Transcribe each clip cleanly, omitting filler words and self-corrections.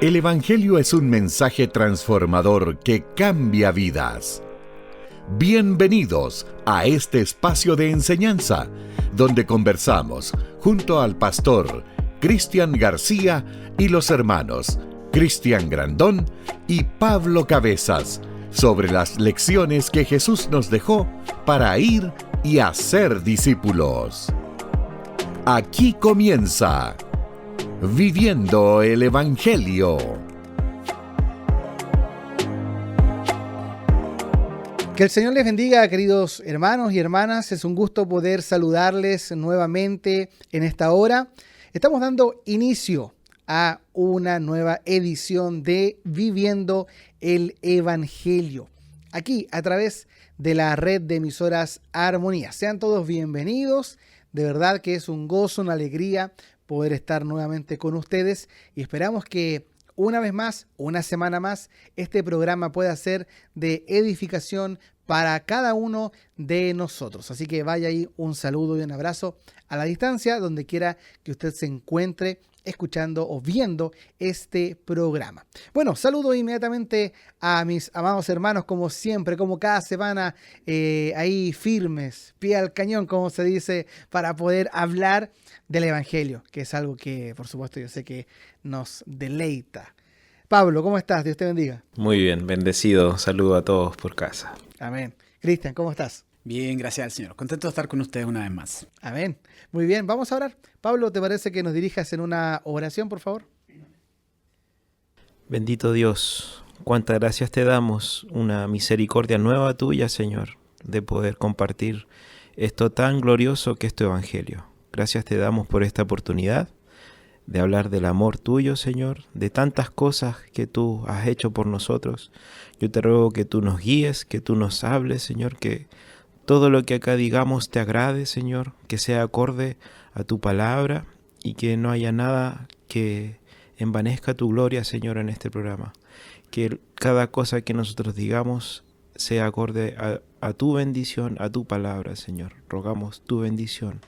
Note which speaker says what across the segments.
Speaker 1: El Evangelio es un mensaje transformador que cambia vidas. Bienvenidos a este espacio de enseñanza, donde conversamos junto al pastor Cristian García y los hermanos Cristian Grandón y Pablo Cabezas sobre las lecciones que Jesús nos dejó para ir y hacer discípulos. Aquí comienza Viviendo el Evangelio.
Speaker 2: Que el Señor les bendiga, queridos hermanos y hermanas. Es un gusto poder saludarles nuevamente en esta hora. Estamos dando inicio a una nueva edición de Viviendo el Evangelio, aquí a través de la red de emisoras Armonía. Sean todos bienvenidos. De verdad que es un gozo, una alegría poder estar nuevamente con ustedes y esperamos que una vez más, una semana más, este programa pueda ser de edificación para cada uno de nosotros. Así que vaya ahí un saludo y un abrazo a la distancia, donde quiera que usted se encuentre escuchando o viendo este programa. Bueno, saludo inmediatamente a mis amados hermanos, como siempre, como cada semana, ahí firmes, pie al cañón, como se dice, para poder hablar del Evangelio, que es algo que, por supuesto, yo sé que nos deleita. Pablo, ¿cómo estás? Dios te bendiga.
Speaker 3: Muy bien, bendecido. Saludo a todos por casa.
Speaker 2: Amén. Cristian, ¿cómo estás?
Speaker 4: Bien, gracias al Señor. Contento de estar con ustedes una vez más.
Speaker 2: Amén. Muy bien, vamos a orar. Pablo, ¿te parece que nos dirijas en una oración, por favor?
Speaker 3: Bendito Dios, cuántas gracias te damos, una misericordia nueva tuya, Señor, de poder compartir esto tan glorioso que es tu Evangelio. Gracias te damos por esta oportunidad de hablar del amor tuyo, Señor, de tantas cosas que tú has hecho por nosotros. Yo te ruego que tú nos guíes, que tú nos hables, Señor, que todo lo que acá digamos te agrade, Señor, que sea acorde a tu palabra y que no haya nada que envanezca tu gloria, Señor, en este programa. Que cada cosa que nosotros digamos sea acorde a tu bendición, a tu palabra, Señor. Rogamos tu bendición.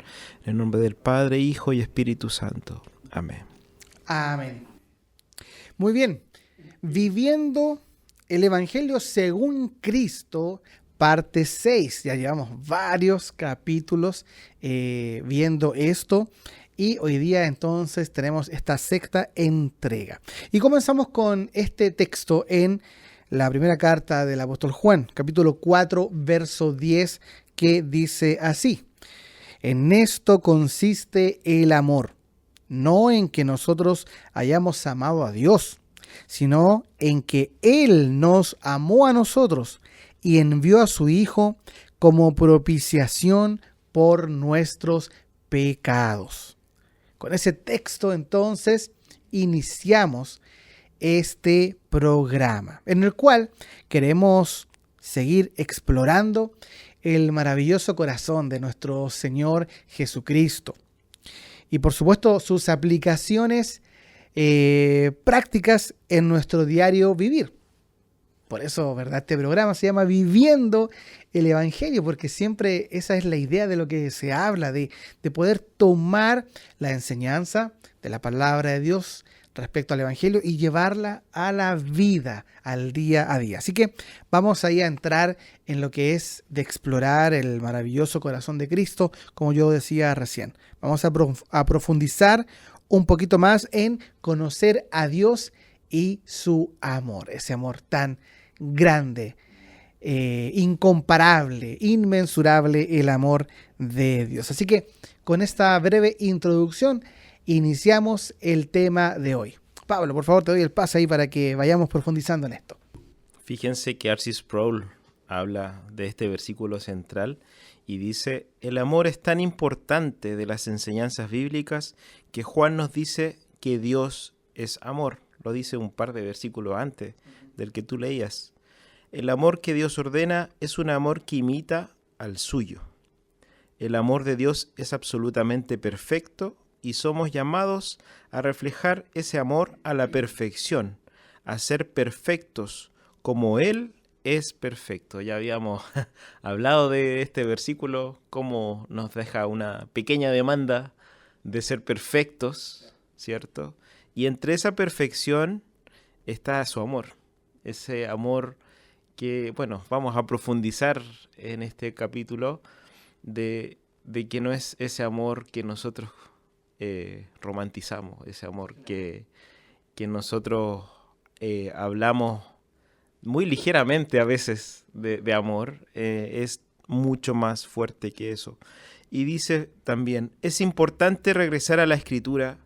Speaker 3: En el nombre del Padre, Hijo y Espíritu Santo. Amén.
Speaker 2: Amén. Muy bien. Viviendo el Evangelio según Cristo, parte 6. Ya llevamos varios capítulos viendo esto. Y hoy día entonces tenemos esta sexta entrega. Y comenzamos con este texto en la primera carta del apóstol Juan, capítulo 4, verso 10, que dice así: En esto consiste el amor, no en que nosotros hayamos amado a Dios, sino en que Él nos amó a nosotros y envió a su Hijo como propiciación por nuestros pecados. Con ese texto entonces iniciamos este programa, en el cual queremos seguir explorando el maravilloso corazón de nuestro Señor Jesucristo. Y por supuesto sus aplicaciones prácticas en nuestro diario vivir. Por eso, ¿verdad? Este programa se llama Viviendo el Evangelio, porque siempre esa es la idea de lo que se habla, de poder tomar la enseñanza de la palabra de Dios respecto al Evangelio y llevarla a la vida, al día a día. Así que vamos ahí a entrar en lo que es de explorar el maravilloso corazón de Cristo, como yo decía recién. Vamos a profundizar un poquito más en conocer a Dios y su amor, ese amor tan grande, incomparable, inmensurable, el amor de Dios. Así que con esta breve introducción iniciamos el tema de hoy. Pablo, por favor, te doy el pase ahí para que vayamos profundizando en esto.
Speaker 3: Fíjense que R.C. Sproul habla de este versículo central y dice: el amor es tan importante de las enseñanzas bíblicas que Juan nos dice que Dios es amor. Lo dice un par de versículos antes del que tú leías. El amor que Dios ordena es un amor que imita al suyo. El amor de Dios es absolutamente perfecto y somos llamados a reflejar ese amor a la perfección, a ser perfectos como Él es perfecto. Ya habíamos hablado de este versículo, cómo nos deja una pequeña demanda de ser perfectos, ¿cierto? Y entre esa perfección está su amor. Ese amor que, bueno, vamos a profundizar en este capítulo de que no es ese amor que nosotros romantizamos, ese amor que nosotros hablamos muy ligeramente a veces de amor, es mucho más fuerte que eso. Y dice también, es importante regresar a la Escritura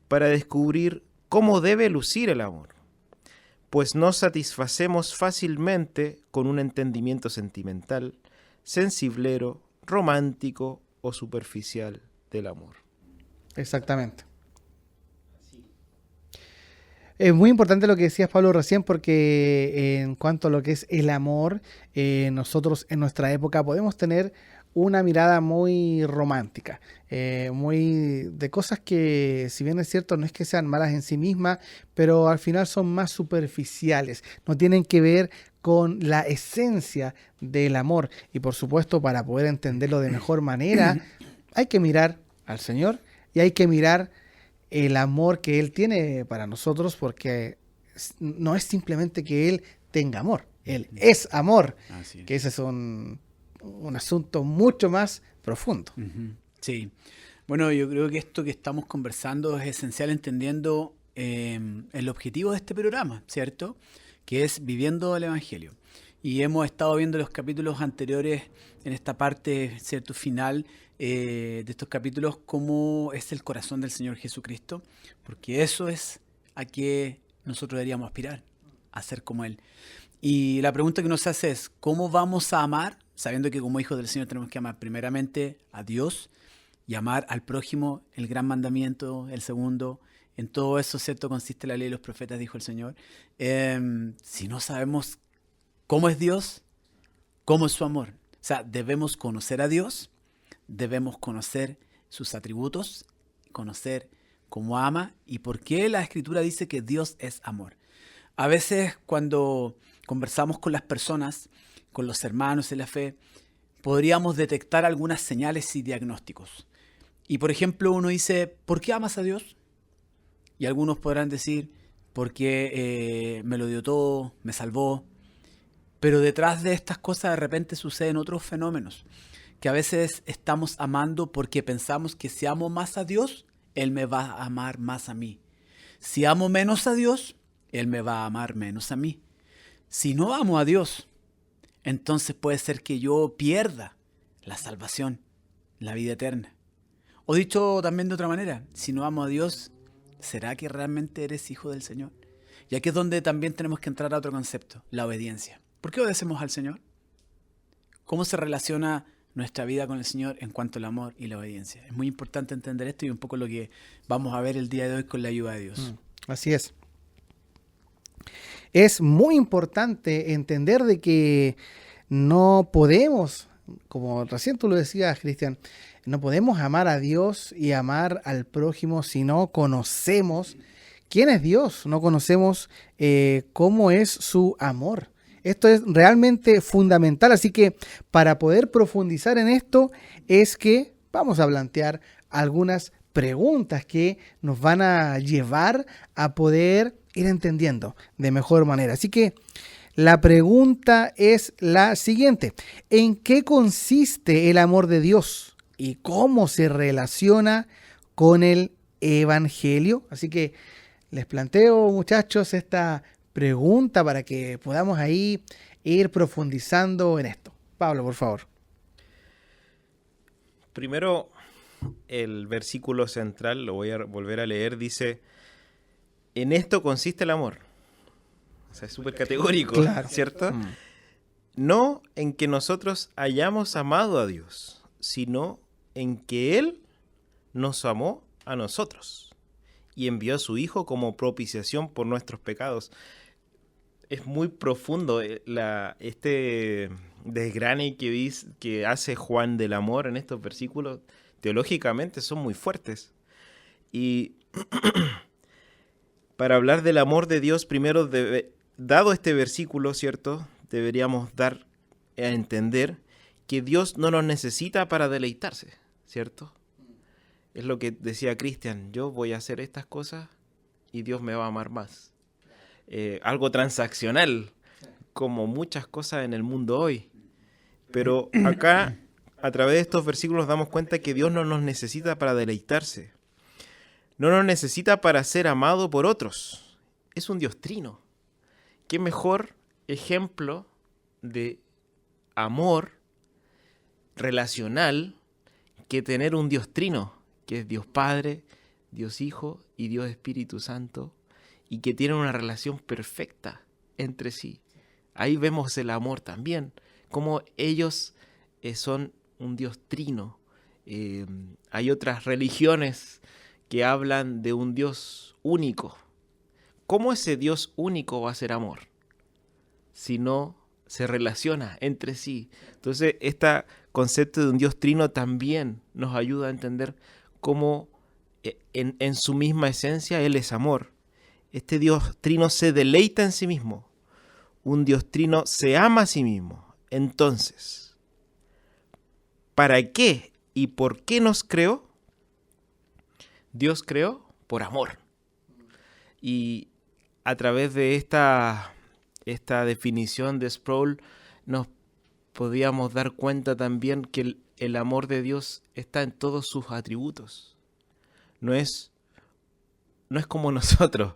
Speaker 3: para descubrir cómo debe lucir el amor, pues nos satisfacemos fácilmente con un entendimiento sentimental, sensiblero, romántico o superficial del amor.
Speaker 2: Exactamente. Es muy importante lo que decías, Pablo, recién, porque en cuanto a lo que es el amor, nosotros en nuestra época podemos tener una mirada muy romántica, muy de cosas que, si bien es cierto, no es que sean malas en sí mismas, pero al final son más superficiales, no tienen que ver con la esencia del amor. Y por supuesto, para poder entenderlo de mejor manera, hay que mirar al Señor y hay que mirar el amor que Él tiene para nosotros, porque no es simplemente que Él tenga amor, Él es amor,
Speaker 4: Así es.
Speaker 2: que ese es un asunto mucho más profundo.
Speaker 4: Ujú. Sí. Bueno, yo creo que esto que estamos conversando es esencial entendiendo el objetivo de este programa, ¿cierto? Que es viviendo el Evangelio. Y hemos estado viendo los capítulos anteriores en esta parte, ¿cierto?, final de estos capítulos, cómo es el corazón del Señor Jesucristo, porque eso es a que nosotros deberíamos aspirar, a ser como Él. Y la pregunta que nos hace es, ¿cómo vamos a amar? Sabiendo que como hijos del Señor tenemos que amar primeramente a Dios y amar al prójimo, el gran mandamiento, el segundo. En todo eso, ¿cierto?, consiste la ley de los profetas, dijo el Señor. Si no sabemos cómo es Dios, cómo es su amor. O sea, debemos conocer a Dios, debemos conocer sus atributos, conocer cómo ama y por qué la Escritura dice que Dios es amor. A veces cuando conversamos con las personas, con los hermanos en la fe, podríamos detectar algunas señales y diagnósticos. Y por ejemplo, uno dice, ¿por qué amas a Dios? Y algunos podrán decir, porque me lo dio todo, me salvó. Pero detrás de estas cosas de repente suceden otros fenómenos, que a veces estamos amando porque pensamos que si amo más a Dios, Él me va a amar más a mí. Si amo menos a Dios, Él me va a amar menos a mí. Si no amo a Dios, entonces puede ser que yo pierda la salvación, la vida eterna. O dicho también de otra manera, si no amo a Dios, ¿será que realmente eres hijo del Señor? Y aquí es donde también tenemos que entrar a otro concepto, la obediencia. ¿Por qué obedecemos al Señor? ¿Cómo se relaciona nuestra vida con el Señor en cuanto al amor y la obediencia? Es muy importante entender esto y un poco lo que vamos a ver el día de hoy con la ayuda de Dios.
Speaker 2: Así es. Es muy importante entender de que no podemos, como recién tú lo decías, Cristian, no podemos amar a Dios y amar al prójimo si no conocemos quién es Dios, no conocemos cómo es su amor. Esto es realmente fundamental, así que para poder profundizar en esto es que vamos a plantear algunas preguntas que nos van a llevar a poder ir entendiendo de mejor manera. Así que la pregunta es la siguiente: ¿en qué consiste el amor de Dios y cómo se relaciona con el Evangelio? Así que les planteo, muchachos, esta pregunta para que podamos ahí ir profundizando en esto. Pablo, por favor.
Speaker 3: Primero, el versículo central, lo voy a volver a leer, dice, en esto consiste el amor. O sea, es súper categórico, claro, ¿cierto? No en que nosotros hayamos amado a Dios, sino en que Él nos amó a nosotros y envió a su Hijo como propiciación por nuestros pecados. Es muy profundo este desgrane que hace Juan del amor en estos versículos. Teológicamente son muy fuertes. Y para hablar del amor de Dios, primero, dado este versículo, ¿cierto?, deberíamos dar a entender que Dios no nos necesita para deleitarse, ¿cierto? Es lo que decía Cristian, yo voy a hacer estas cosas y Dios me va a amar más. algo transaccional, como muchas cosas en el mundo hoy. Pero acá, a través de estos versículos, damos cuenta que Dios no nos necesita para deleitarse. No nos necesita para ser amado por otros. Es un Dios trino. ¿Qué mejor ejemplo de amor relacional que tener un Dios trino, que es Dios Padre, Dios Hijo y Dios Espíritu Santo, y que tienen una relación perfecta entre sí? Ahí vemos el amor también, como ellos son un Dios trino. Hay otras religiones que hablan de un Dios único. ¿Cómo ese Dios único va a ser amor si no se relaciona entre sí? Entonces, este concepto de un Dios trino también nos ayuda a entender cómo en su misma esencia Él es amor. Este Dios trino se deleita en sí mismo. Un Dios trino se ama a sí mismo. Entonces, ¿para qué y por qué nos creó? Dios creó por amor. Y a través de esta definición de Sproul nos podíamos dar cuenta también que el amor de Dios está en todos sus atributos. No es como nosotros.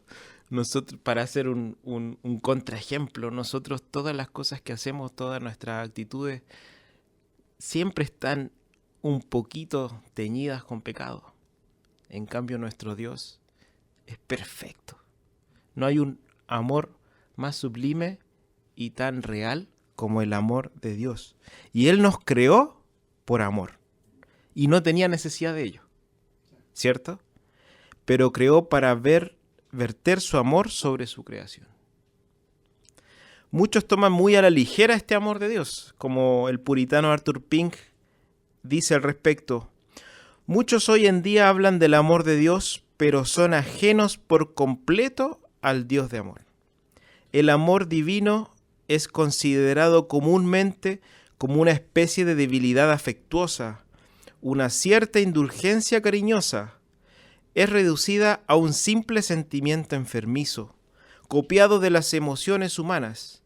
Speaker 3: Nosotros, para hacer un contraejemplo, nosotros todas las cosas que hacemos, todas nuestras actitudes, siempre están un poquito teñidas con pecado. En cambio, nuestro Dios es perfecto. No hay un amor más sublime y tan real como el amor de Dios. Y Él nos creó por amor. Y no tenía necesidad de ello, ¿cierto? Pero creó para verter su amor sobre su creación. Muchos toman muy a la ligera este amor de Dios, como el puritano Arthur Pink dice al respecto: muchos hoy en día hablan del amor de Dios, pero son ajenos por completo al Dios de amor. El amor divino es considerado comúnmente como una especie de debilidad afectuosa, una cierta indulgencia cariñosa. Es reducida a un simple sentimiento enfermizo, copiado de las emociones humanas.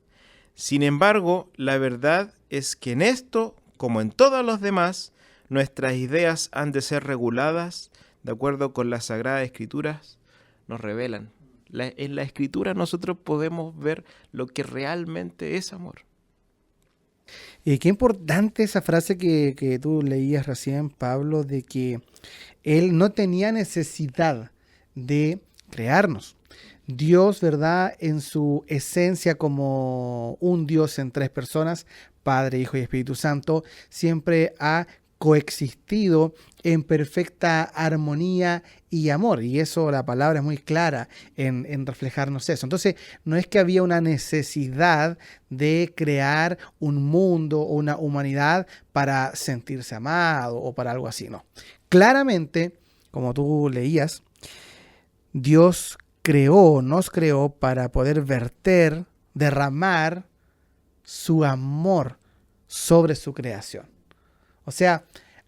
Speaker 3: Sin embargo, la verdad es que en esto, como en todos los demás, nuestras ideas han de ser reguladas de acuerdo con las Sagradas Escrituras, nos revelan. En la Escritura nosotros podemos ver lo que realmente es amor.
Speaker 2: Y qué importante esa frase que tú leías recién, Pablo, de que Él no tenía necesidad de crearnos. Dios, ¿verdad?, en su esencia como un Dios en tres personas, Padre, Hijo y Espíritu Santo, siempre ha coexistido en perfecta armonía y amor. Y eso, la palabra es muy clara en reflejarnos eso. Entonces, no es que había una necesidad de crear un mundo o una humanidad para sentirse amado o para algo así, no. Claramente, como tú leías, Dios nos creó para poder derramar su amor sobre su creación. O sea,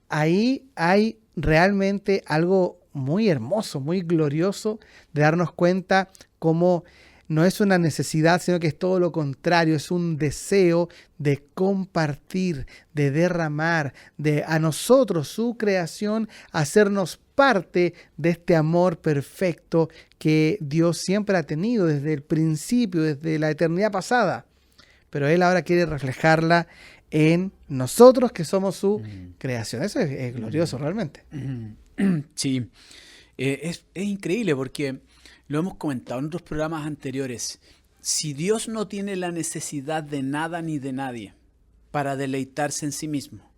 Speaker 2: ahí hay realmente algo muy hermoso, muy glorioso de darnos cuenta cómo no es una necesidad, sino que es todo lo contrario, es un deseo de compartir, de derramar, de a nosotros, su creación, hacernos parte de este amor perfecto que Dios siempre ha tenido desde el principio, desde la eternidad pasada. Pero Él ahora quiere reflejarla en nosotros, que somos su creación. Eso es glorioso realmente.
Speaker 4: Sí, es increíble porque lo hemos comentado en otros programas anteriores. Si Dios no tiene la necesidad de nada ni de nadie para deleitarse en sí mismo,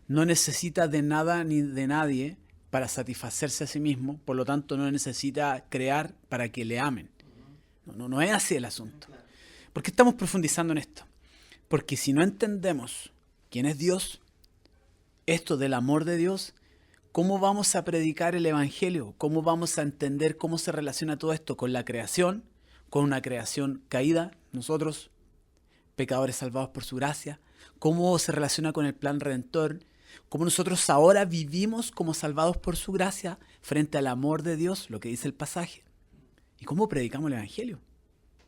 Speaker 4: no necesita de nada ni de nadie para satisfacerse a sí mismo, por lo tanto no necesita crear para que le amen. No es así el asunto. ¿Por qué estamos profundizando en esto? Porque si no entendemos quién es Dios, esto del amor de Dios, ¿cómo vamos a predicar el Evangelio? ¿Cómo vamos a entender cómo se relaciona todo esto con la creación, con una creación caída, nosotros, pecadores salvados por su gracia? ¿Cómo se relaciona con el plan redentor? ¿Cómo nosotros ahora vivimos como salvados por su gracia frente al amor de Dios, lo que dice el pasaje? ¿Y cómo predicamos el Evangelio?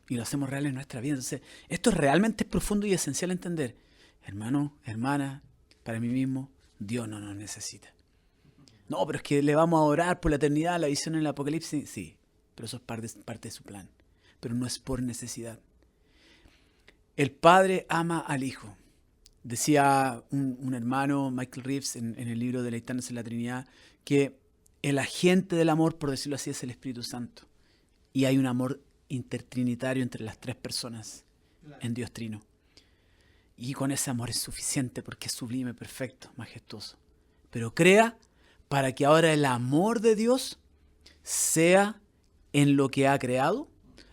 Speaker 4: y lo hacemos real en nuestra vida. Entonces, esto realmente es profundo y esencial entender. Hermano, hermana, para mí mismo, Dios no nos necesita. No, pero es que le vamos a orar por la eternidad, la visión en el Apocalipsis. Sí, pero eso es parte de su plan. Pero no es por necesidad. El Padre ama al Hijo. Decía un hermano, Michael Reeves, en el libro Deleitarnos en la Trinidad, que el agente del amor, por decirlo así, es el Espíritu Santo. Y hay un amor intertrinitario entre las tres personas en Dios Trino. Y con ese amor es suficiente porque es sublime, perfecto, majestuoso. Pero crea para que ahora el amor de Dios sea en lo que ha creado.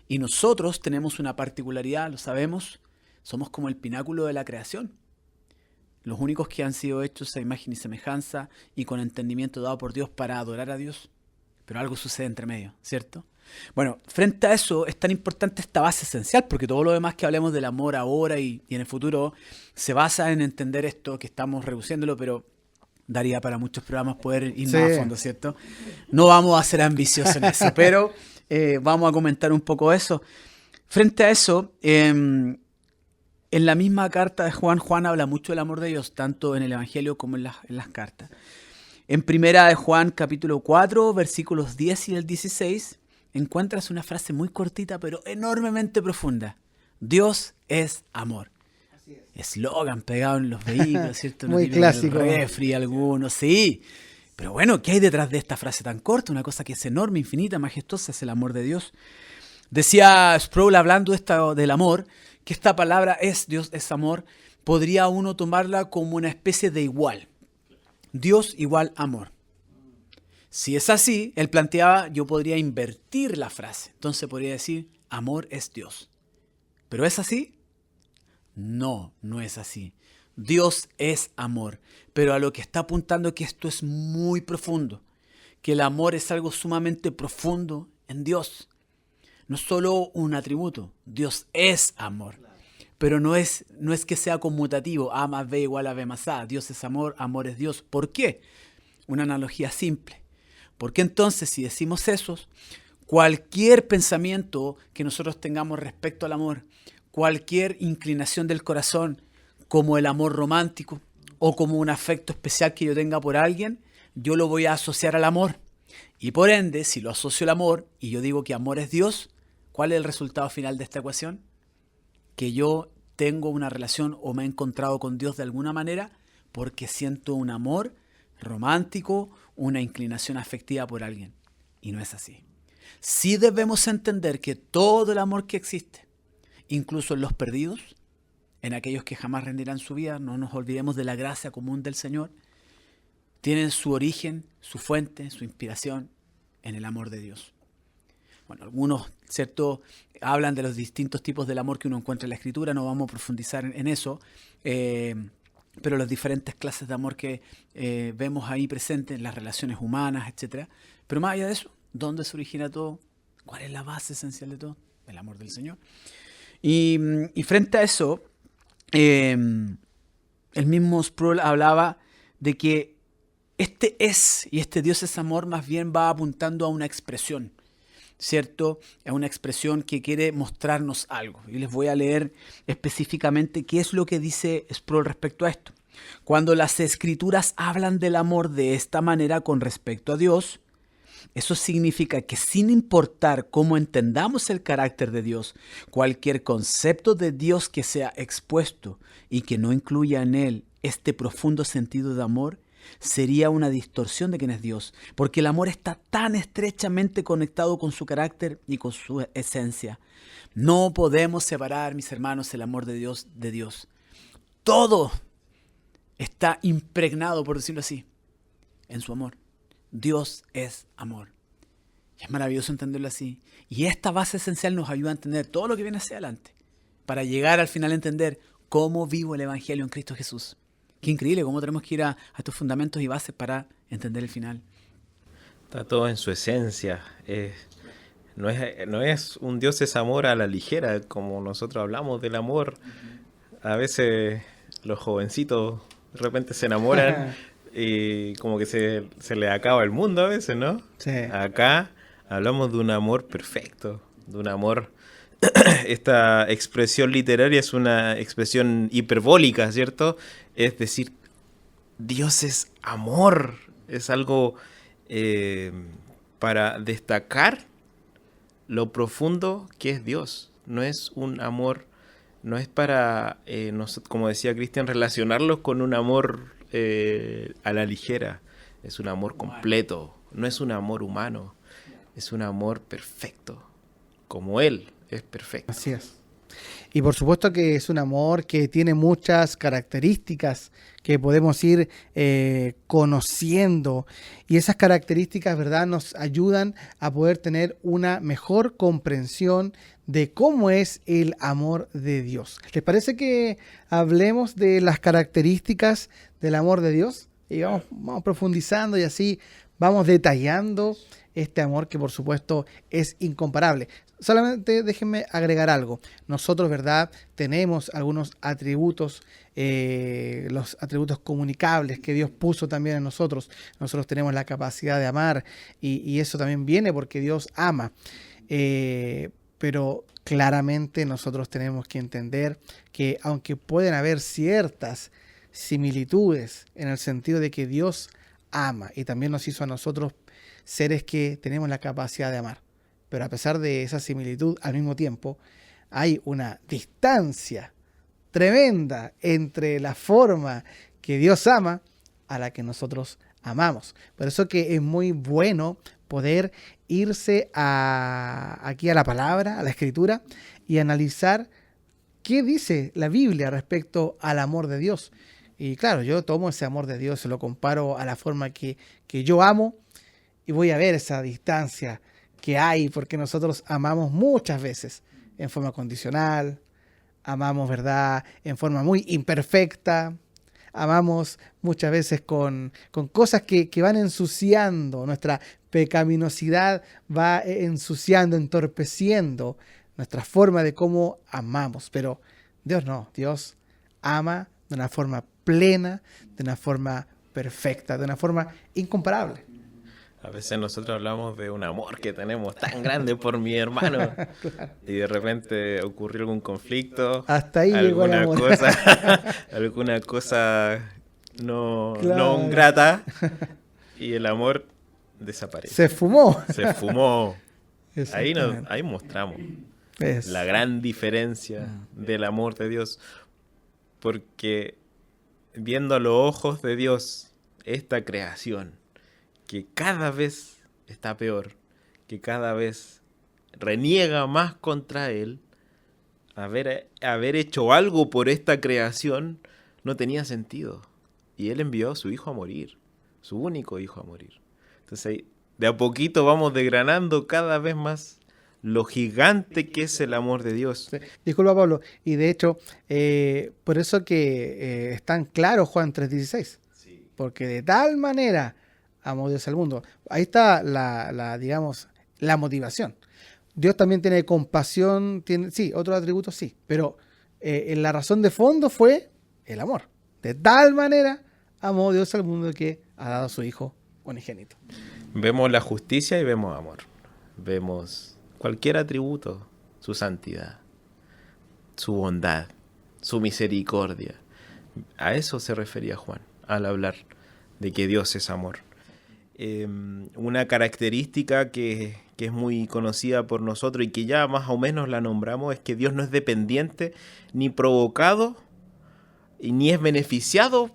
Speaker 4: Y nosotros tenemos una particularidad, lo sabemos, somos como el pináculo de la creación. Los únicos que han sido hechos a imagen y semejanza y con entendimiento dado por Dios para adorar a Dios. Pero algo sucede entre medio, ¿cierto? Bueno, frente a eso es tan importante esta base esencial, porque todo lo demás que hablemos del amor ahora y en el futuro se basa en entender esto, que estamos reduciéndolo, pero daría para muchos programas poder ir más a fondo, ¿cierto? No vamos a ser ambiciosos en eso, pero vamos a comentar un poco eso. Frente a eso, en la misma carta de Juan habla mucho del amor de Dios, tanto en el Evangelio como en las cartas. En primera de Juan, capítulo 4, versículos 10 y el 16, encuentras una frase muy cortita, pero enormemente profunda. Dios es amor. Eslogan pegado en los vehículos, ¿cierto?
Speaker 2: Muy clásico.
Speaker 4: Refri, algunos, sí. Pero bueno, ¿qué hay detrás de esta frase tan corta? Una cosa que es enorme, infinita, majestuosa, es el amor de Dios. Decía Sproul, hablando del amor, que esta palabra es Dios es amor, podría uno tomarla como una especie de igual. Dios igual amor. Si es así, él planteaba, yo podría invertir la frase. Entonces podría decir, amor es Dios. ¿Pero es así? No, no es así. Dios es amor. Pero a lo que está apuntando es que esto es muy profundo. Que el amor es algo sumamente profundo en Dios. No es solo un atributo. Dios es amor. Pero no es que sea conmutativo. A más B igual a B más A. Dios es amor, amor es Dios. ¿Por qué? Una analogía simple. Porque entonces, si decimos eso, cualquier pensamiento que nosotros tengamos respecto al amor, cualquier inclinación del corazón, como el amor romántico o como un afecto especial que yo tenga por alguien, yo lo voy a asociar al amor. Y por ende, si lo asocio al amor y yo digo que amor es Dios, ¿cuál es el resultado final de esta ecuación? Que yo tengo una relación o me he encontrado con Dios de alguna manera porque siento un amor romántico, una inclinación afectiva por alguien. Y no es así. Sí debemos entender que todo el amor que existe, incluso en los perdidos, en aquellos que jamás rendirán su vida, no nos olvidemos de la gracia común del Señor, tienen su origen, su fuente, su inspiración en el amor de Dios. Bueno, algunos, ¿cierto?, hablan de los distintos tipos del amor que uno encuentra en la Escritura, no vamos a profundizar en eso, pero las diferentes clases de amor que vemos ahí presentes en las relaciones humanas, etc. Pero más allá de eso, ¿dónde se origina todo? ¿Cuál es la base esencial de todo? El amor del Señor. Y frente a eso, el mismo Sproul hablaba de que este Dios es amor, más bien va apuntando a una expresión, ¿cierto? A una expresión que quiere mostrarnos algo. Y les voy a leer específicamente qué es lo que dice Sproul respecto a esto. Cuando las Escrituras hablan del amor de esta manera con respecto a Dios, eso significa que sin importar cómo entendamos el carácter de Dios, cualquier concepto de Dios que sea expuesto y que no incluya en él este profundo sentido de amor, sería una distorsión de quién es Dios, porque el amor está tan estrechamente conectado con su carácter y con su esencia. No podemos separar, mis hermanos, el amor de Dios de Dios. Todo está impregnado, por decirlo así, en su amor. Dios es amor. Y es maravilloso entenderlo así. Y esta base esencial nos ayuda a entender todo lo que viene hacia adelante, para llegar al final a entender cómo vivo el Evangelio en Cristo Jesús. Qué increíble cómo tenemos que ir a estos fundamentos y bases para entender el final.
Speaker 3: Está todo en su esencia. No es un Dios es amor a la ligera, como nosotros hablamos del amor. A veces los jovencitos de repente se enamoran y como que se les acaba el mundo a veces, ¿no?
Speaker 2: Sí.
Speaker 3: Acá hablamos de un amor perfecto, de un amor esta expresión literaria es una expresión hiperbólica, ¿cierto? Es decir, Dios es amor. Es algo para destacar lo profundo que es Dios. No es un amor, no es para, como decía Cristian, relacionarlos con un amor a la ligera. Es un amor completo, no es un amor humano, es un amor perfecto, como Él es perfecto.
Speaker 2: Así es. Y por supuesto que es un amor que tiene muchas características que podemos ir conociendo. Y esas características, ¿verdad?, nos ayudan a poder tener una mejor comprensión de cómo es el amor de Dios. ¿Les parece que hablemos de las características del amor de Dios? Y vamos profundizando y así vamos detallando este amor que por supuesto es incomparable. Solamente déjenme agregar algo. Nosotros, ¿verdad?, tenemos algunos atributos, los atributos comunicables que Dios puso también en nosotros. Nosotros tenemos la capacidad de amar y eso también viene porque Dios ama. Pero claramente nosotros tenemos que entender que aunque pueden haber ciertas similitudes en el sentido de que Dios ama y también nos hizo a nosotros seres que tenemos la capacidad de amar. Pero a pesar de esa similitud, al mismo tiempo, hay una distancia tremenda entre la forma que Dios ama a la que nosotros amamos. Por eso que es muy bueno poder irse aquí a la palabra, a la escritura, y analizar qué dice la Biblia respecto al amor de Dios. Y claro, yo tomo ese amor de Dios, se lo comparo a la forma que yo amo, y voy a ver esa distancia que hay, porque nosotros amamos muchas veces en forma condicional, amamos, ¿verdad?, en forma muy imperfecta, amamos muchas veces con cosas que van ensuciando, nuestra pecaminosidad va ensuciando, entorpeciendo nuestra forma de cómo amamos. Pero Dios no, Dios ama de una forma plena, de una forma perfecta, de una forma incomparable.
Speaker 3: A veces nosotros hablamos de un amor que tenemos tan grande por mi hermano. Claro. Y de repente ocurrió algún conflicto.
Speaker 2: Hasta ahí llegó el amor.
Speaker 3: Alguna cosa no
Speaker 2: Claro.
Speaker 3: grata. Y el amor desaparece.
Speaker 2: Se fumó.
Speaker 3: Se fumó. Ahí mostramos la gran diferencia del amor de Dios. Porque viendo a los ojos de Dios esta creación, que cada vez está peor, que cada vez reniega más contra Él, haber hecho algo por esta creación no tenía sentido. Y Él envió a su hijo a morir, su único hijo a morir. Entonces, de a poquito vamos desgranando cada vez más lo gigante que es el amor de Dios.
Speaker 2: Sí. Disculpa, Pablo, y de hecho, por eso que es tan claro Juan 3:16, sí. Porque de tal manera amó Dios al mundo. Ahí está digamos, la motivación. Dios también tiene compasión, sí, otros atributos sí, pero la razón de fondo fue el amor. De tal manera amó Dios al mundo que ha dado a su Hijo unigénito.
Speaker 3: Vemos la justicia y vemos amor. Vemos cualquier atributo, su santidad, su bondad, su misericordia. A eso se refería Juan al hablar de que Dios es amor. Una característica que es muy conocida por nosotros y que ya más o menos la nombramos es que Dios no es dependiente ni provocado y ni es beneficiado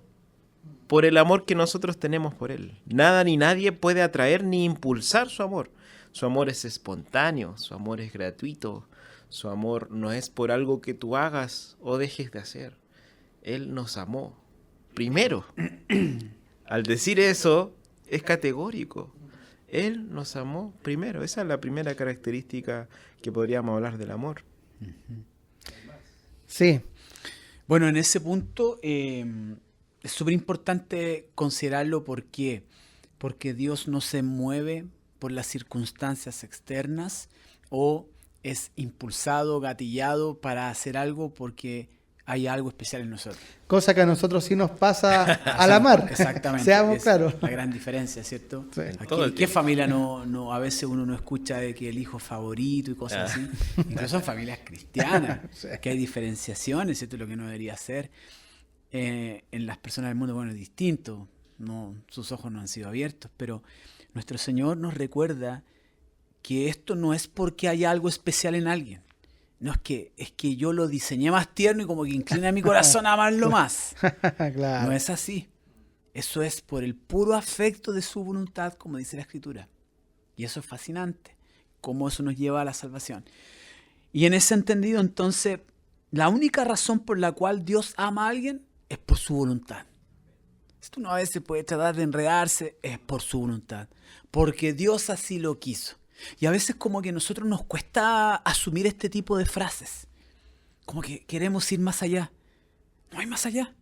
Speaker 3: por el amor que nosotros tenemos por Él. Nada ni nadie puede atraer ni impulsar su amor. Su amor es espontáneo, su amor es gratuito, su amor no es por algo que tú hagas o dejes de hacer. Él nos amó primero. Al decir eso, es categórico. Él nos amó primero. Esa es la primera característica que podríamos hablar del amor.
Speaker 2: Sí.
Speaker 4: Bueno, en ese punto es súper importante considerarlo. ¿Por qué? Porque Dios no se mueve por las circunstancias externas o es impulsado, gatillado para hacer algo porque hay algo especial en nosotros.
Speaker 2: Cosa que a nosotros sí nos pasa a la mar.
Speaker 4: Exactamente.
Speaker 2: Seamos
Speaker 4: Es
Speaker 2: claros.
Speaker 4: la gran diferencia, ¿cierto?
Speaker 2: Sí.
Speaker 3: Todo el
Speaker 4: ¿En qué
Speaker 3: tiempo.
Speaker 4: familia a veces uno no escucha de que el hijo favorito y cosas así? Incluso en familias cristianas,
Speaker 2: Sí.
Speaker 4: que hay diferenciaciones, ¿cierto? Lo que no debería ser. En las personas del mundo, bueno, es distinto. No, sus ojos no han sido abiertos, pero nuestro Señor nos recuerda que esto no es porque haya algo especial en alguien. No, es que yo lo diseñé más tierno y como que inclina mi corazón a amarlo más.
Speaker 2: Claro.
Speaker 4: No es así. Eso es por el puro afecto de su voluntad, como dice la Escritura. Y eso es fascinante, cómo eso nos lleva a la salvación. Y en ese entendido, entonces, la única razón por la cual Dios ama a alguien es por su voluntad. Esto uno a veces puede tratar de enredarse, es por su voluntad. Porque Dios así lo quiso. Y a veces como que a nosotros nos cuesta asumir este tipo de frases. Como que queremos ir más allá. No hay más allá.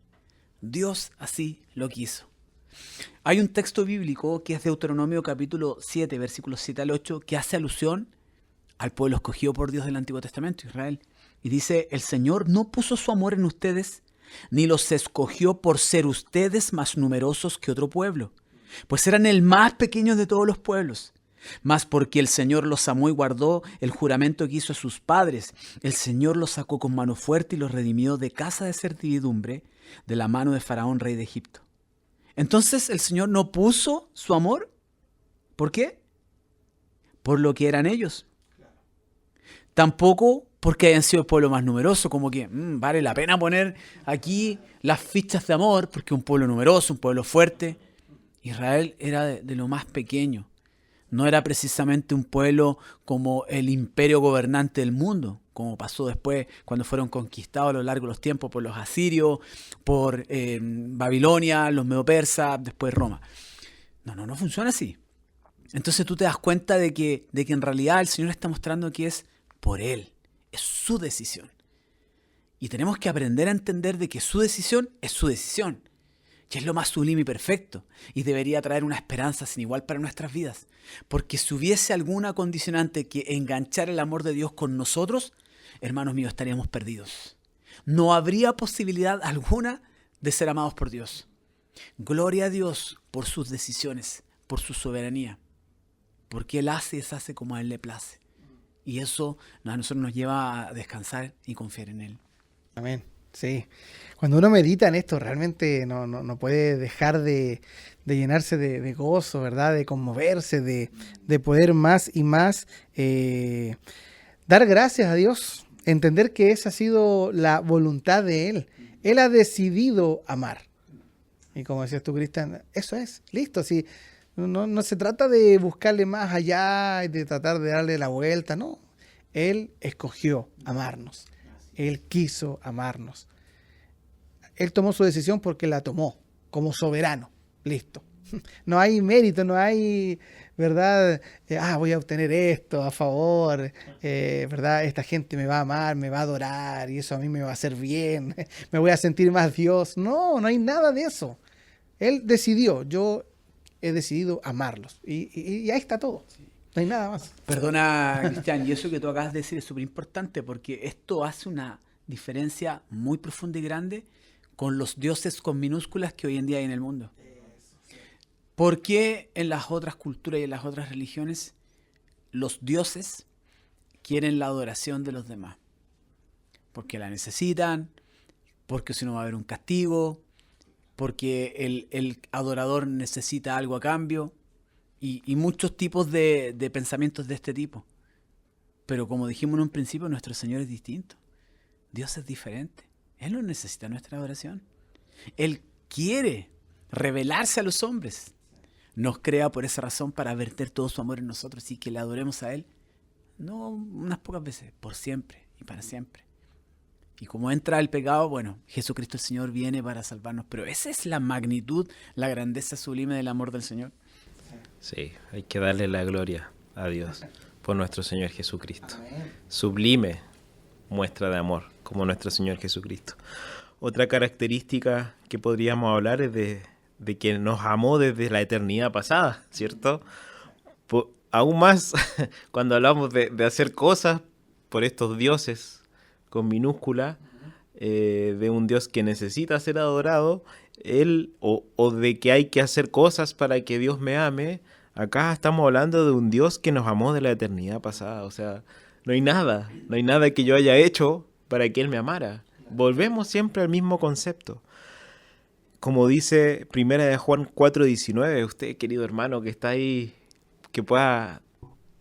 Speaker 4: Dios así lo quiso. Hay un texto bíblico que es Deuteronomio capítulo 7, versículos 7 al 8, que hace alusión al pueblo escogido por Dios del Antiguo Testamento, Israel. Y dice, el Señor no puso su amor en ustedes, ni los escogió por ser ustedes más numerosos que otro pueblo, pues eran el más pequeño de todos los pueblos. Mas porque el Señor los amó y guardó el juramento que hizo a sus padres, el Señor los sacó con mano fuerte y los redimió de casa de servidumbre, de la mano de Faraón, rey de Egipto. Entonces el Señor no puso su amor. ¿Por qué? Por lo que eran ellos. Tampoco porque hayan sido el pueblo más numeroso, como que vale la pena poner aquí las fichas de amor, porque un pueblo numeroso, un pueblo fuerte. Israel era de lo más pequeño. No era precisamente un pueblo como el imperio gobernante del mundo, como pasó después cuando fueron conquistados a lo largo de los tiempos por los asirios, por Babilonia, los medo-persas, después Roma. No funciona así. Entonces tú te das cuenta de que en realidad el Señor está mostrando que es por Él, es su decisión. Y tenemos que aprender a entender de que su decisión es su decisión. Y es lo más sublime y perfecto, y debería traer una esperanza sin igual para nuestras vidas. Porque si hubiese alguna condicionante que enganchara el amor de Dios con nosotros, hermanos míos, estaríamos perdidos. No habría posibilidad alguna de ser amados por Dios. Gloria a Dios por sus decisiones, por su soberanía. Porque Él hace y deshace como a Él le place. Y eso a nosotros nos lleva a descansar y confiar en Él.
Speaker 2: Amén. Sí. Cuando uno medita en esto, realmente no puede dejar de llenarse de gozo, ¿verdad? De conmoverse, de poder más y más dar gracias a Dios, entender que esa ha sido la voluntad de Él. Él ha decidido amar. Y como decías tú, Cristian, eso es, listo. Sí, no se trata de buscarle más allá y de tratar de darle la vuelta, no. Él escogió amarnos. Él quiso amarnos. Él tomó su decisión porque la tomó como soberano. Listo. No hay mérito, no hay, ¿verdad? Voy a obtener esto a favor, ¿verdad? Esta gente me va a amar, me va a adorar y eso a mí me va a hacer bien, me voy a sentir más Dios. No hay nada de eso. Él decidió, yo he decidido amarlos y ahí está todo. No hay nada más.
Speaker 4: Perdona, Cristian, y eso que tú acabas de decir es súper importante porque esto hace una diferencia muy profunda y grande con los dioses con minúsculas que hoy en día hay en el mundo. ¿Por qué en las otras culturas y en las otras religiones los dioses quieren la adoración de los demás? Porque la necesitan, porque si no va a haber un castigo, porque el adorador necesita algo a cambio. Y muchos tipos de pensamientos de este tipo. Pero como dijimos en un principio, nuestro Señor es distinto. Dios es diferente. Él no necesita nuestra adoración. Él quiere revelarse a los hombres. Nos crea por esa razón para verter todo su amor en nosotros y que le adoremos a Él. No unas pocas veces, por siempre y para siempre. Y como entra el pecado, bueno, Jesucristo el Señor viene para salvarnos. Pero esa es la magnitud, la grandeza sublime del amor del Señor.
Speaker 3: Sí, hay que darle la gloria a Dios por nuestro Señor Jesucristo. Sublime muestra de amor, como nuestro Señor Jesucristo. Otra característica que podríamos hablar es de que nos amó desde la eternidad pasada, ¿cierto? Aún más cuando hablamos de hacer cosas por estos dioses con minúscula, de un Dios que necesita ser adorado, o de que hay que hacer cosas para que Dios me ame. Acá estamos hablando de un Dios que nos amó de la eternidad pasada. O sea, no hay nada que yo haya hecho para que Él me amara. Volvemos siempre al mismo concepto. Como dice 1 Juan 4:19, usted, querido hermano, que está ahí, que pueda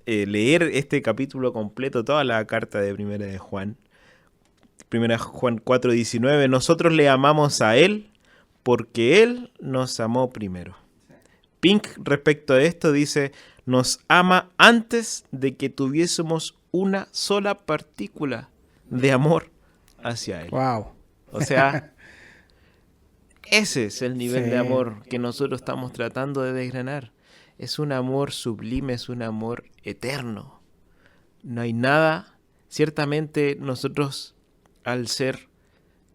Speaker 3: leer este capítulo completo, toda la carta de 1 Juan. 1 Juan 4:19, nosotros le amamos a Él porque Él nos amó primero. Pink, respecto a esto, dice, nos ama antes de que tuviésemos una sola partícula de amor hacia Él.
Speaker 2: Wow.
Speaker 3: O sea, ese es el nivel
Speaker 2: Sí.
Speaker 3: de amor que nosotros estamos tratando de desgranar. Es un amor sublime, es un amor eterno. No hay nada, ciertamente nosotros, al ser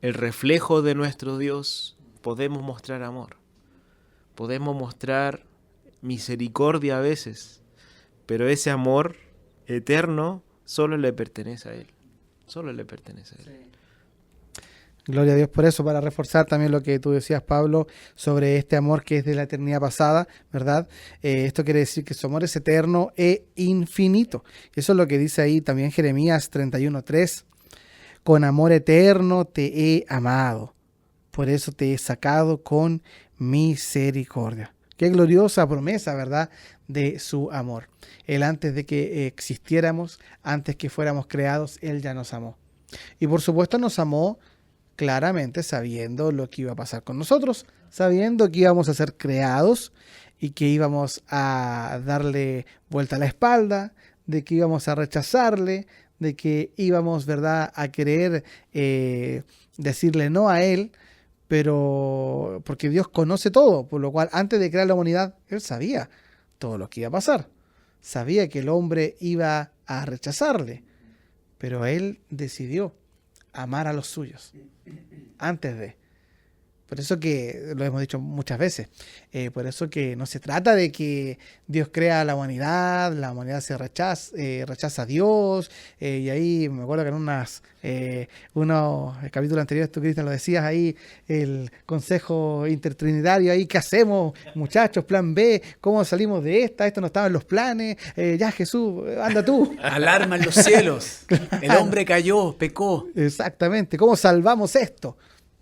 Speaker 3: el reflejo de nuestro Dios, podemos mostrar amor. Podemos mostrar misericordia a veces, pero ese amor eterno solo le pertenece a Él. Solo le pertenece a Él.
Speaker 2: Gloria a Dios por eso, para reforzar también lo que tú decías, Pablo, sobre este amor que es de la eternidad pasada, ¿verdad? Esto quiere decir que su amor es eterno e infinito. Eso es lo que dice ahí también Jeremías 31:3. Con amor eterno te he amado, por eso te he sacado con misericordia. Qué gloriosa promesa, ¿verdad?, de su amor. Él, antes de que existiéramos, antes que fuéramos creados, Él ya nos amó. Y por supuesto nos amó claramente sabiendo lo que iba a pasar con nosotros, sabiendo que íbamos a ser creados y que íbamos a darle vuelta a la espalda, de que íbamos a rechazarle, de que íbamos, ¿verdad?, a querer decirle no a Él, pero porque Dios conoce todo, por lo cual antes de crear la humanidad, Él sabía todo lo que iba a pasar. Sabía que el hombre iba a rechazarle, pero Él decidió amar a los suyos antes de. Por eso que lo hemos dicho muchas veces, por eso que no se trata de que Dios crea la humanidad se rechaza a Dios, y ahí me acuerdo que en unos capítulos anteriores tú, Cristian, lo decías ahí, el consejo intertrinitario ahí, ¿qué hacemos, muchachos? Plan B, ¿cómo salimos de esta? Esto no estaba en los planes, ya Jesús, anda tú.
Speaker 4: Alarma en los cielos. El hombre cayó, pecó.
Speaker 2: Exactamente, ¿cómo salvamos esto?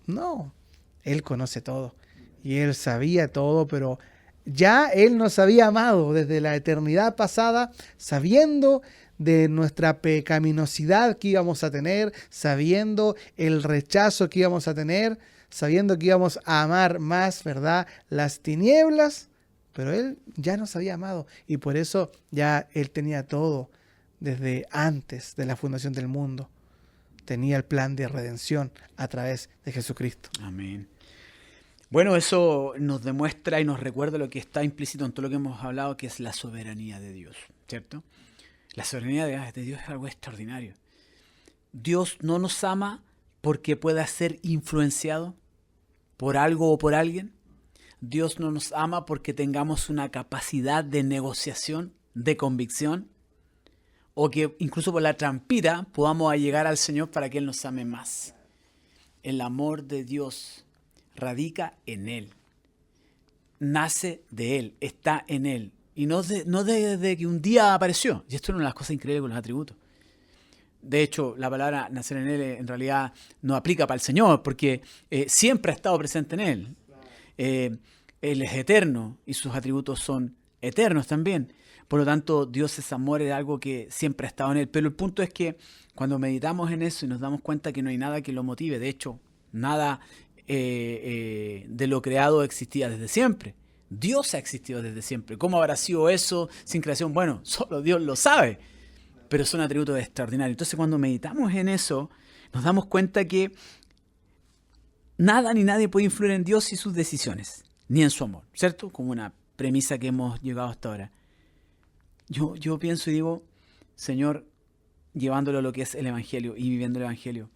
Speaker 2: No. Él conoce todo y Él sabía todo, pero ya Él nos había amado desde la eternidad pasada, sabiendo de nuestra pecaminosidad que íbamos a tener, sabiendo el rechazo que íbamos a tener, sabiendo que íbamos a amar más, ¿verdad?, las tinieblas, pero Él ya nos había amado y por eso ya Él tenía todo desde antes de la fundación del mundo. Tenía el plan de redención a través de Jesucristo.
Speaker 4: Amén. Bueno, eso nos demuestra y nos recuerda lo que está implícito en todo lo que hemos hablado, que es la soberanía de Dios, ¿cierto? La soberanía de Dios es algo extraordinario. Dios no nos ama porque pueda ser influenciado por algo o por alguien. Dios no nos ama porque tengamos una capacidad de negociación, de convicción, o que incluso por la trampita podamos llegar al Señor para que Él nos ame más. El amor de Dios radica en Él, nace de Él, está en Él, y no desde que un día apareció. Y esto es una de las cosas increíbles con los atributos. De hecho, la palabra nacer en Él en realidad no aplica para el Señor, porque siempre ha estado presente en Él. Él es eterno y sus atributos son eternos también. Por lo tanto, Dios es amor, es algo que siempre ha estado en Él. Pero el punto es que cuando meditamos en eso y nos damos cuenta que no hay nada que lo motive, de hecho, nada de lo creado existía desde siempre. Dios ha existido desde siempre. ¿Cómo habrá sido eso sin creación? Bueno, solo Dios lo sabe. Pero son atributos extraordinarios. Entonces, cuando meditamos en eso, nos damos cuenta que nada ni nadie puede influir en Dios y sus decisiones, ni en su amor, ¿cierto? Como una premisa que hemos llegado hasta ahora. Yo pienso y digo, Señor, llevándolo a lo que es el Evangelio y viviendo el Evangelio,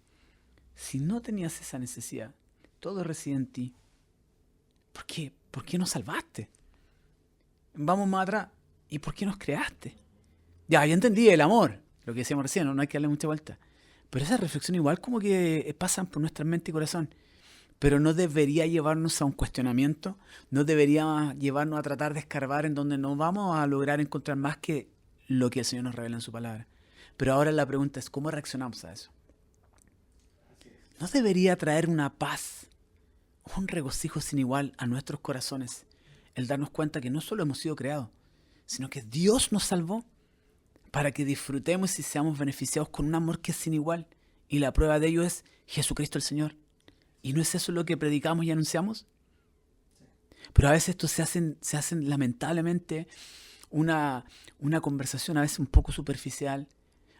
Speaker 4: si no tenías esa necesidad, todo reside en ti, ¿por qué nos salvaste? Vamos más atrás, ¿y por qué nos creaste? Ya entendí el amor, lo que decíamos recién, no hay que darle mucha vuelta. Pero esas reflexiones igual como que pasan por nuestra mente y corazón. Pero no debería llevarnos a un cuestionamiento, no debería llevarnos a tratar de escarbar en donde no vamos a lograr encontrar más que lo que el Señor nos revela en su palabra. Pero ahora la pregunta es, ¿cómo reaccionamos a eso? ¿No debería traer una paz, un regocijo sin igual a nuestros corazones el darnos cuenta que no solo hemos sido creados, sino que Dios nos salvó para que disfrutemos y seamos beneficiados con un amor que es sin igual? Y la prueba de ello es Jesucristo el Señor. ¿Y no es eso lo que predicamos y anunciamos? Pero a veces esto se hacen lamentablemente una conversación a veces un poco superficial,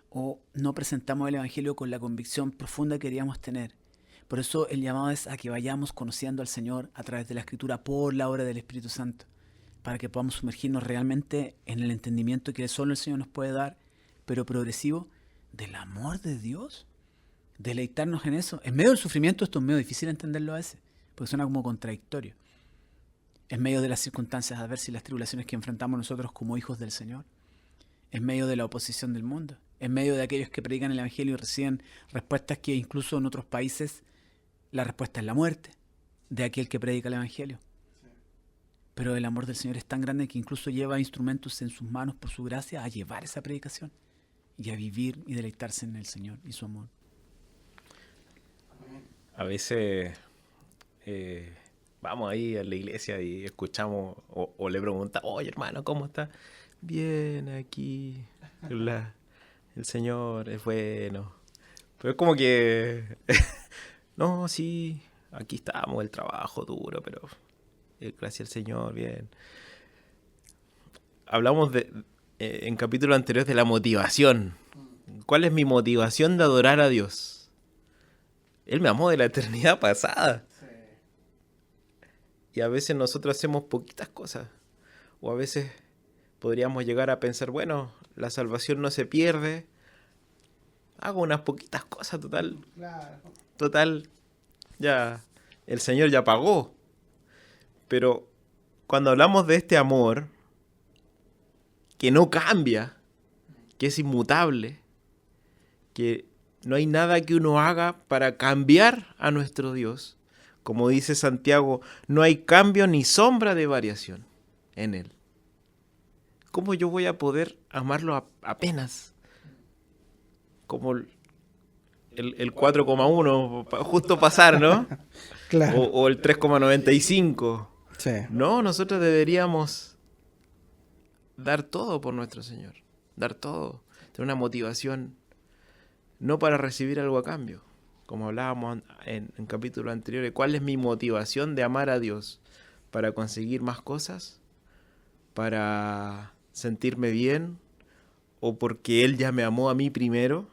Speaker 4: o no presentamos el Evangelio con la convicción profunda que queríamos tener. Por eso el llamado es a que vayamos conociendo al Señor a través de la Escritura por la obra del Espíritu Santo, para que podamos sumergirnos realmente en el entendimiento que solo el Señor nos puede dar, pero progresivo, del amor de Dios. Deleitarnos en eso. En medio del sufrimiento esto es medio difícil entenderlo a veces, porque suena como contradictorio. En medio de las circunstancias adversas y las tribulaciones que enfrentamos nosotros como hijos del Señor. En medio de la oposición del mundo. En medio de aquellos que predican el Evangelio y reciben respuestas que incluso en otros países la respuesta es la muerte de aquel que predica el Evangelio. Pero el amor del Señor es tan grande que incluso lleva instrumentos en sus manos por su gracia a llevar esa predicación y a vivir y deleitarse en el Señor y su amor.
Speaker 3: A veces vamos ahí a la iglesia y escuchamos o le preguntamos, oye hermano, ¿cómo está? Bien, aquí el Señor es bueno. Pero es como que, no, sí, aquí estamos, el trabajo duro, pero gracias al Señor, bien. Hablamos en capítulos anteriores de la motivación. ¿Cuál es mi motivación de adorar a Dios? Él me amó de la eternidad pasada. Sí. Y a veces nosotros hacemos poquitas cosas. O a veces podríamos llegar a pensar, bueno, la salvación no se pierde. Hago unas poquitas cosas, total. Claro. Total, ya, el Señor ya pagó. Pero cuando hablamos de este amor, que no cambia, que es inmutable, que no hay nada que uno haga para cambiar a nuestro Dios. Como dice Santiago, no hay cambio ni sombra de variación en Él. ¿Cómo yo voy a poder amarlo apenas? Como el 4,1, justo pasar, ¿no? Claro. O el 3,95. Sí. No, nosotros deberíamos dar todo por nuestro Señor. Dar todo. Tener una motivación. No para recibir algo a cambio, como hablábamos en capítulos anteriores. ¿Cuál es mi motivación de amar a Dios? ¿Para conseguir más cosas? ¿Para sentirme bien? ¿O porque Él ya me amó a mí primero?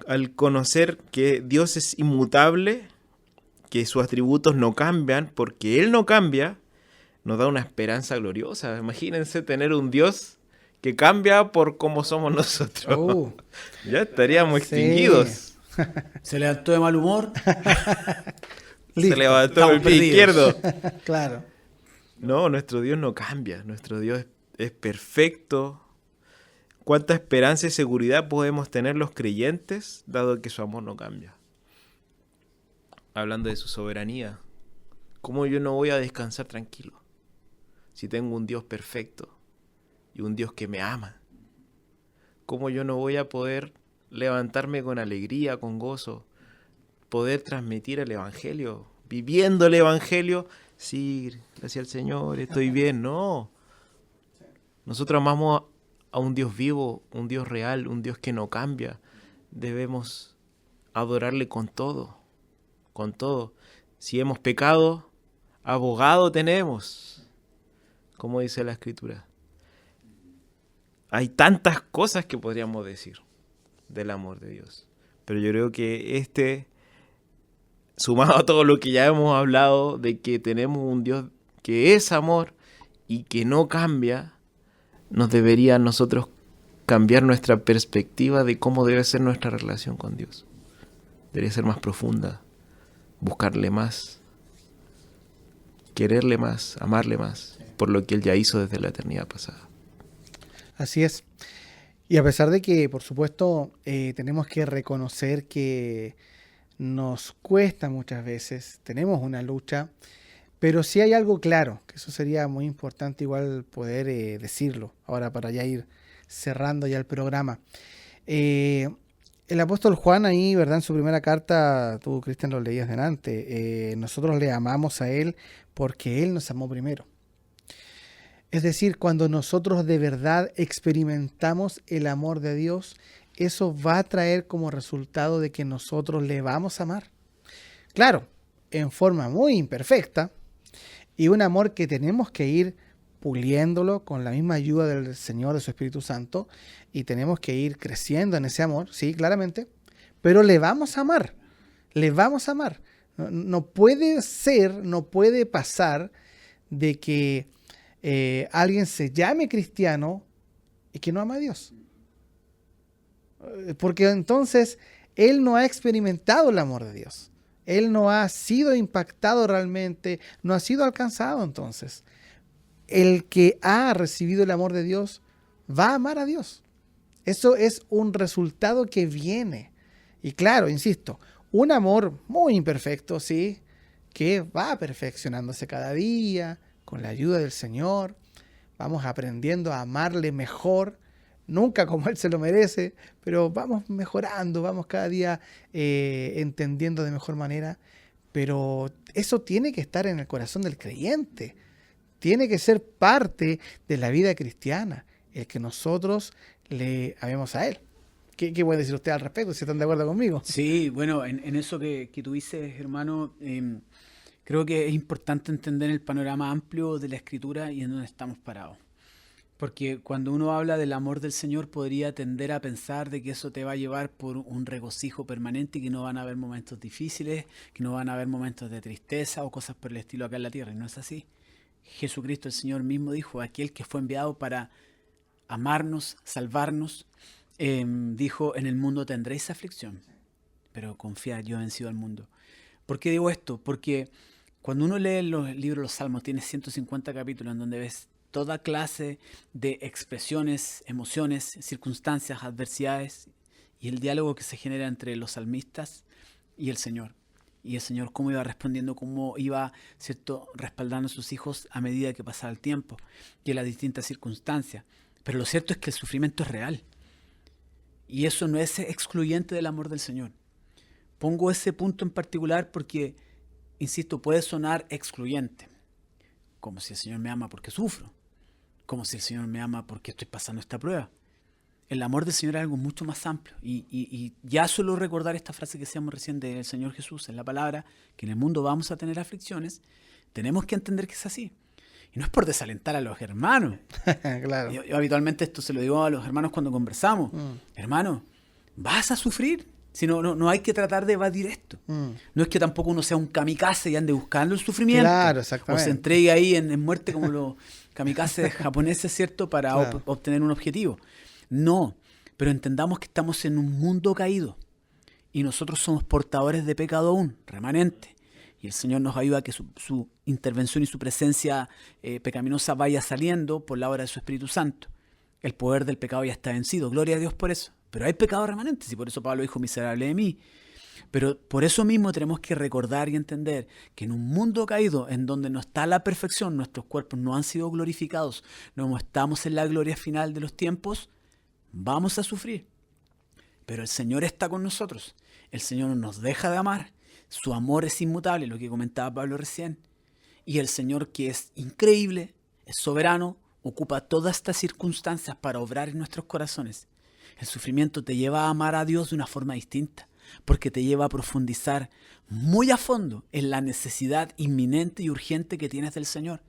Speaker 3: Al conocer que Dios es inmutable, que sus atributos no cambian, porque Él no cambia, nos da una esperanza gloriosa. Imagínense tener un Dios que cambia por cómo somos nosotros. Ya estaríamos extinguidos.
Speaker 4: Se levantó de mal humor.
Speaker 3: Se levantó el pie izquierdo.
Speaker 2: Claro.
Speaker 3: No, nuestro Dios no cambia. Nuestro Dios es perfecto. ¿Cuánta esperanza y seguridad podemos tener los creyentes, dado que su amor no cambia? Hablando de su soberanía. ¿Cómo yo no voy a descansar tranquilo si tengo un Dios perfecto? Y un Dios que me ama. ¿Cómo yo no voy a poder levantarme con alegría, con gozo, poder transmitir el Evangelio? Viviendo el Evangelio, sí, gracias al Señor, estoy bien. No. Nosotros amamos a un Dios vivo, un Dios real, un Dios que no cambia. Debemos adorarle con todo, con todo. Si hemos pecado, abogado tenemos, como dice la Escritura. Hay tantas cosas que podríamos decir del amor de Dios. Pero yo creo que sumado a todo lo que ya hemos hablado, de que tenemos un Dios que es amor y que no cambia, nos debería a nosotros cambiar nuestra perspectiva de cómo debe ser nuestra relación con Dios. Debería ser más profunda, buscarle más, quererle más, amarle más, por lo que Él ya hizo desde la eternidad pasada.
Speaker 2: Así es. Y a pesar de que, por supuesto, tenemos que reconocer que nos cuesta muchas veces, tenemos una lucha, pero sí hay algo claro, que eso sería muy importante igual poder decirlo, ahora para ya ir cerrando ya el programa. El apóstol Juan ahí, ¿verdad? En su primera carta, tú, Cristian, lo leías delante, nosotros le amamos a Él porque Él nos amó primero. Es decir, cuando nosotros de verdad experimentamos el amor de Dios, eso va a traer como resultado de que nosotros le vamos a amar. Claro, en forma muy imperfecta, y un amor que tenemos que ir puliéndolo con la misma ayuda del Señor, de su Espíritu Santo, y tenemos que ir creciendo en ese amor, sí, claramente, pero le vamos a amar, le vamos a amar. No puede ser, no puede pasar de que alguien se llame cristiano y que no ama a Dios. Porque entonces él no ha experimentado el amor de Dios. Él no ha sido impactado realmente, no ha sido alcanzado entonces. El que ha recibido el amor de Dios va a amar a Dios. Eso es un resultado que viene. Y claro, insisto, un amor muy imperfecto, sí, que va perfeccionándose cada día, con la ayuda del Señor. Vamos aprendiendo a amarle mejor, nunca como Él se lo merece, pero vamos mejorando, vamos cada día entendiendo de mejor manera. Pero eso tiene que estar en el corazón del creyente. Tiene que ser parte de la vida cristiana, el que nosotros le amemos a Él. ¿Qué puede decir usted al respecto? ¿Si están de acuerdo conmigo?
Speaker 4: Sí, bueno, en eso que tú dices, hermano, creo que es importante entender el panorama amplio de la Escritura y en dónde estamos parados. Porque cuando uno habla del amor del Señor podría tender a pensar de que eso te va a llevar por un regocijo permanente y que no van a haber momentos difíciles, que no van a haber momentos de tristeza o cosas por el estilo acá en la tierra. Y no es así. Jesucristo, el Señor mismo, dijo, aquel que fue enviado para amarnos, salvarnos, dijo, en el mundo tendréis aflicción, pero confiad, yo he vencido al mundo. ¿Por qué digo esto? Porque cuando uno lee los libros de los Salmos, tiene 150 capítulos en donde ves toda clase de expresiones, emociones, circunstancias, adversidades y el diálogo que se genera entre los salmistas y el Señor. Y el Señor cómo iba respondiendo, cómo iba, ¿cierto?, respaldando a sus hijos a medida que pasaba el tiempo y en las distintas circunstancias. Pero lo cierto es que el sufrimiento es real. Y eso no es excluyente del amor del Señor. Pongo ese punto en particular porque, insisto, puede sonar excluyente. Como si el Señor me ama porque sufro. Como si el Señor me ama porque estoy pasando esta prueba. El amor del Señor es algo mucho más amplio. Y ya suelo recordar esta frase que decíamos recién del Señor Jesús en la palabra, que en el mundo vamos a tener aflicciones. Tenemos que entender que es así. Y no es por desalentar a los hermanos.
Speaker 2: Claro.
Speaker 4: Yo habitualmente esto se lo digo a los hermanos cuando conversamos. Hermano, vas a sufrir. Si no hay que tratar de evadir esto. No es que tampoco uno sea un kamikaze y ande buscando el sufrimiento.
Speaker 2: Claro, exactamente.
Speaker 4: O se entregue ahí en muerte como los kamikazes japoneses, ¿cierto? Para
Speaker 2: claro,
Speaker 4: obtener un objetivo. No, pero entendamos que estamos en un mundo caído. Y nosotros somos portadores de pecado aún, remanente. Y el Señor nos ayuda a que su intervención y su presencia pecaminosa vaya saliendo por la obra de su Espíritu Santo. El poder del pecado ya está vencido. Gloria a Dios por eso. Pero hay pecados remanentes y por eso Pablo dijo, miserable de mí. Pero por eso mismo tenemos que recordar y entender que en un mundo caído en donde no está la perfección, nuestros cuerpos no han sido glorificados, no estamos en la gloria final de los tiempos, vamos a sufrir. Pero el Señor está con nosotros. El Señor no nos deja de amar. Su amor es inmutable, lo que comentaba Pablo recién. Y el Señor, que es increíble, es soberano, ocupa todas estas circunstancias para obrar en nuestros corazones. El sufrimiento te lleva a amar a Dios de una forma distinta, porque te lleva a profundizar muy a fondo en la necesidad inminente y urgente que tienes del Señor,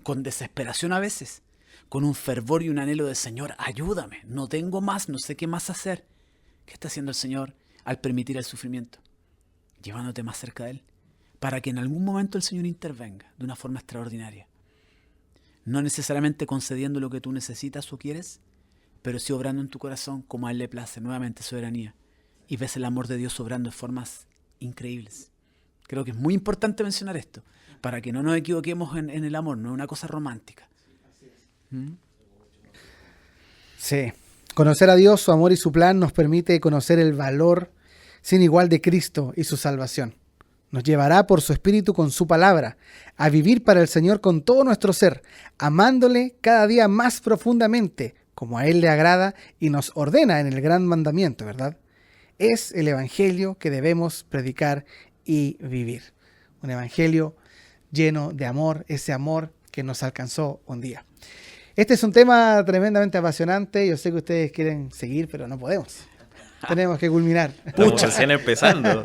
Speaker 4: con desesperación a veces, con un fervor y un anhelo del Señor, ayúdame, no tengo más, no sé qué más hacer. ¿Qué está haciendo el Señor al permitir el sufrimiento? Llevándote más cerca de Él, para que en algún momento el Señor intervenga de una forma extraordinaria. No necesariamente concediendo lo que tú necesitas o quieres, pero sí obrando en tu corazón como a Él le place, nuevamente soberanía. Y ves el amor de Dios obrando de formas increíbles. Creo que es muy importante mencionar esto, para que no nos equivoquemos en el amor, no es una cosa romántica.
Speaker 2: Sí, Conocer a Dios, su amor y su plan nos permite conocer el valor sin igual de Cristo y su salvación. Nos llevará por su Espíritu con su palabra a vivir para el Señor con todo nuestro ser, amándole cada día más profundamente, como a Él le agrada y nos ordena en el gran mandamiento, ¿verdad? Es el Evangelio que debemos predicar y vivir. Un Evangelio lleno de amor, ese amor que nos alcanzó un día. Este es un tema tremendamente apasionante. Yo sé que ustedes quieren seguir, pero no podemos. Tenemos que culminar.
Speaker 3: Estamos recién empezando.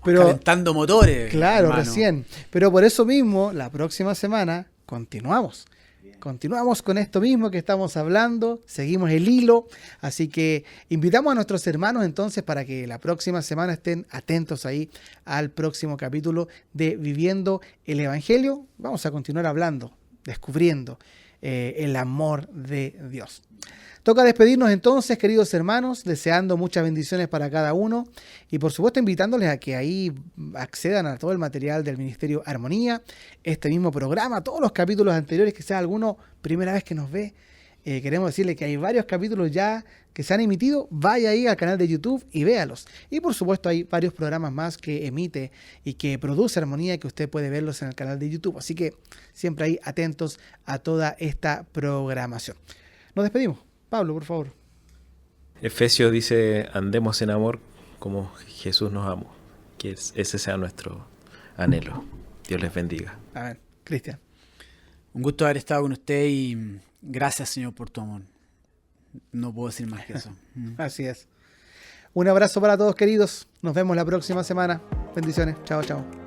Speaker 2: Pero,
Speaker 4: calentando motores.
Speaker 2: claro,
Speaker 4: hermano.
Speaker 2: recién. Pero por eso mismo, la próxima semana continuamos. Continuamos con esto mismo que estamos hablando, seguimos el hilo, así que invitamos a nuestros hermanos entonces para que la próxima semana estén atentos ahí al próximo capítulo de Viviendo el Evangelio. Vamos a continuar hablando, descubriendo el amor de Dios. Toca despedirnos entonces, queridos hermanos, deseando muchas bendiciones para cada uno y por supuesto invitándoles a que ahí accedan a todo el material del Ministerio Armonía, este mismo programa, todos los capítulos anteriores, que sea alguno primera vez que nos ve. Queremos decirle que hay varios capítulos ya que se han emitido, vaya ahí al canal de YouTube y véalos. Y por supuesto hay varios programas más que emite y que produce Armonía que usted puede verlos en el canal de YouTube. Así que siempre ahí atentos a toda esta programación. Nos despedimos. Pablo, por favor.
Speaker 3: Efesios dice, andemos en amor como Jesús nos amó. Que ese sea nuestro anhelo. Dios les bendiga.
Speaker 2: Amén. Cristian.
Speaker 4: Un gusto haber estado con usted y gracias, Señor, por tu amor. No puedo decir más que eso.
Speaker 2: Así es. Un abrazo para todos, queridos. Nos vemos la próxima semana. Bendiciones. Chao, chao.